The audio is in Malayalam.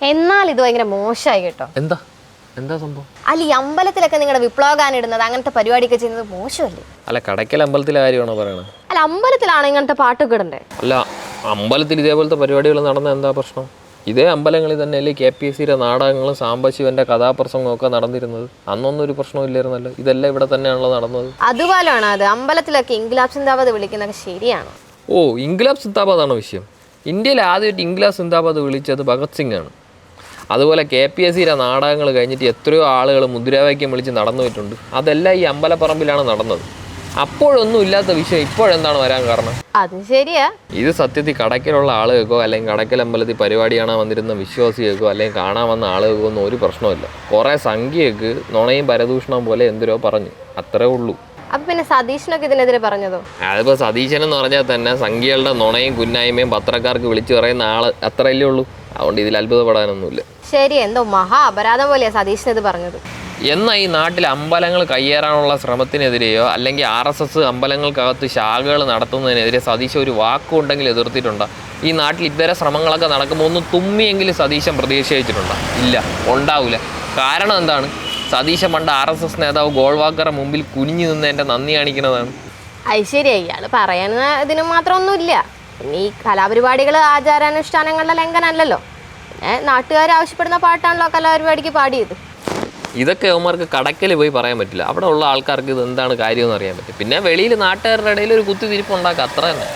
എന്നാൽ ഇത് ഭയങ്കര മോശമായി കേട്ടോ. എന്താ എന്താ സംഭവം? അല്ല, ഈ അമ്പലത്തിലൊക്കെ നിങ്ങളുടെ വിപ്ലവഗാനം ഇടുന്നത് അങ്ങനത്തെ പരിപാടിയൊക്കെ ചെയ്യുന്നത് മോശമല്ലേ? അല്ല, കടയ്ക്കൽ അമ്പലത്തിലെ കാര്യമാണോ പറയണത്? അല്ല, അമ്പലത്തിലാണ് ഇങ്ങനത്തെ പാട്ടൊക്കെ ഇടണ്ടേ? അല്ല, അമ്പലത്തിൽ ഇതേപോലത്തെ പരിപാടികൾ നടന്ന എന്താ പ്രശ്നം? ഇതേ അമ്പലങ്ങളിൽ തന്നെയല്ലേ KPSCയുടെ നാടകങ്ങളും സാംബശിവന്റെ കഥാപ്രസംഗവും ഒക്കെ നടന്നിരുന്നത്? അന്നൊന്നും ഒരു പ്രശ്നവും ഇല്ലായിരുന്നല്ലോ. ഇതെല്ലാം ഇവിടെ തന്നെയാണല്ലോ നടന്നത്. അതുപോലെയാണ് അത്. അമ്പലത്തിലൊക്കെ ഇൻക്ലാബ് സിന്ദാബാദ് വിളിക്കുന്നതൊക്കെ ശരിയാണ്. ഓ, ഇൻക്ലാബ് സിന്ദാബാദാണോ വിഷയം? ഇന്ത്യയിൽ ആദ്യമായിട്ട് ഇൻക്ലാബ് സിന്ദാബാദ് വിളിച്ചത് ഭഗത് സിംഗ് ആണ്. അതുപോലെ KPSCയുടെ നാടകങ്ങൾ കഴിഞ്ഞിട്ട് എത്രയോ ആളുകൾ മുദ്രാവാക്യം വിളിച്ച് നടന്നു പോയിട്ടുണ്ട്. അതെല്ലാം ഈ അമ്പലപ്പറമ്പിലാണ് നടന്നത്. അപ്പോഴൊന്നും ഇല്ലാത്ത വിഷയം ഇപ്പോഴെന്താണ് വരാൻ കാരണം? അത് ശരിയാ. ഇത് സത്യത്തിൽ കടയ്ക്കലുള്ള ആളുകൾക്കോ അല്ലെങ്കിൽ കടയ്ക്കൽ അമ്പലത്തിൽ പരിപാടി കാണാൻ വന്നിരുന്ന വിശ്വാസികൾക്കോ അല്ലെങ്കിൽ കാണാൻ വന്ന ആളുകൾക്കോ ഒന്നും ഒരു പ്രശ്നമില്ല. കുറേ സംഖ്യക്ക് നുണയും പരദൂഷണവും പോലെ എന്തിനോ പറഞ്ഞു, അത്രേ ഉള്ളൂ. അപ്പൊ പിന്നെ സതീഷിനൊക്കെ ഇതിനെതിരെ പറഞ്ഞതോ? അതിപ്പോൾ സതീശൻ എന്ന് പറഞ്ഞാൽ തന്നെ സംഖ്യകളുടെ നുണയും കുന്നായ്മയും പത്രക്കാർക്ക് വിളിച്ചു പറയുന്ന ആള് അത്രയല്ലേ ഉള്ളൂ. അതുകൊണ്ട് ഇതിൽ അത്ഭുതപ്പെടാനൊന്നുമില്ല. ശരി, എന്തോ മഹാ അപരാധം പോലെയാ സതീഷിന് ഇത് പറഞ്ഞത്. എന്നാൽ ഈ നാട്ടിൽ അമ്പലങ്ങൾ കയ്യേറാനുള്ള ശ്രമത്തിനെതിരെയോ അല്ലെങ്കിൽ RSS അമ്പലങ്ങൾക്കകത്ത് ശാഖകൾ നടത്തുന്നതിനെതിരെ സതീശൻ ഒരു വാക്കുണ്ടെങ്കിൽ എതിർത്തിട്ടുണ്ടോ? ഈ നാട്ടിൽ ഇത്തരം ശ്രമങ്ങളൊക്കെ നടക്കുമ്പോൾ ഒന്ന് തുമ്മിയെങ്കിലും സതീശൻ പ്രതിഷേധിച്ചിട്ടുണ്ടോ? ഇല്ല, ഉണ്ടാവില്ല. കാരണം എന്താണ്? സതീശൻ പണ്ട് RSS നേതാവ് ഗോൾവാക്കറുടെ മുമ്പിൽ കുനിഞ്ഞു നിന്ന് എൻ്റെ നന്ദി കാണിക്കുന്നതാണ്. അത് ശരി, ഇയാൾ പറയുന്ന ഇതിന് മാത്രമൊന്നുമില്ല. പിന്നെ ഈ കലാപരിപാടികൾ ആചാരാനുഷ്ഠാനങ്ങളുടെ ലംഘനമല്ലല്ലോ. പിന്നെ നാട്ടുകാർ ആവശ്യപ്പെടുന്ന പാട്ടാണല്ലോ കലാപരിപാടിക്ക് പാടിയത്. ഇതൊക്കെ അവന്മാർക്ക് കടയ്ക്കൽ പോയി പറയാൻ പറ്റില്ല. അവിടെ ഉള്ള ആൾക്കാർക്ക് ഇത് എന്താണ് കാര്യമെന്ന് അറിയാൻ പറ്റും. പിന്നെ വെളിയിൽ നാട്ടുകാരുടെ ഇടയിൽ ഒരു കുത്തിത്തിരിപ്പ് ഉണ്ടാക്കുക, അത്ര തന്നെ.